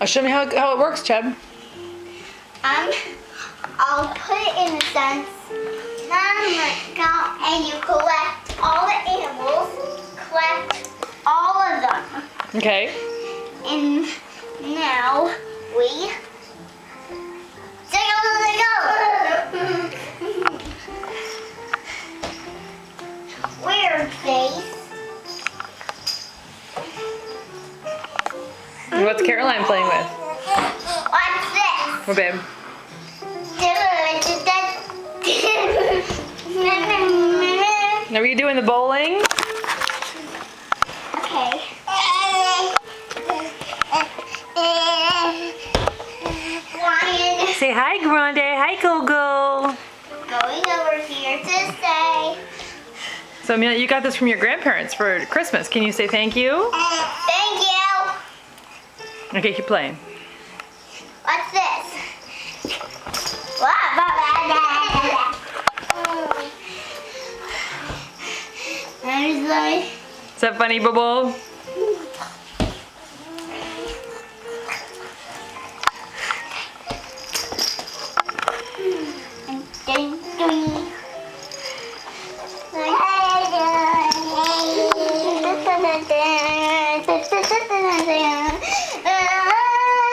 Show me how it works, Cheb. I'll put it in the sense, and you collect all the animals, collect all of them. Okay. And now we go. Weird face. What's Caroline playing with? What's this? What, babe? Now, are you doing the bowling? Okay. Say hi, Grande. Hi, Gogo. Going over here to say So, Amelia, you got this from your grandparents for Christmas. Can you say thank you? thank you. Okay, keep playing. What's this? What? Is that funny, Bubble?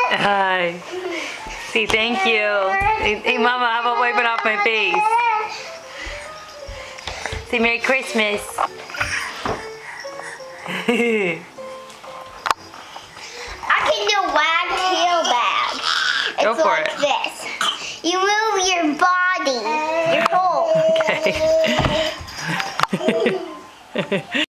Hi. Say thank you. Hey, Mama, how about wiping off my face? Say Merry Christmas. I can do wag tail bag. Go It's for like it. this. You move your body, your whole. Okay.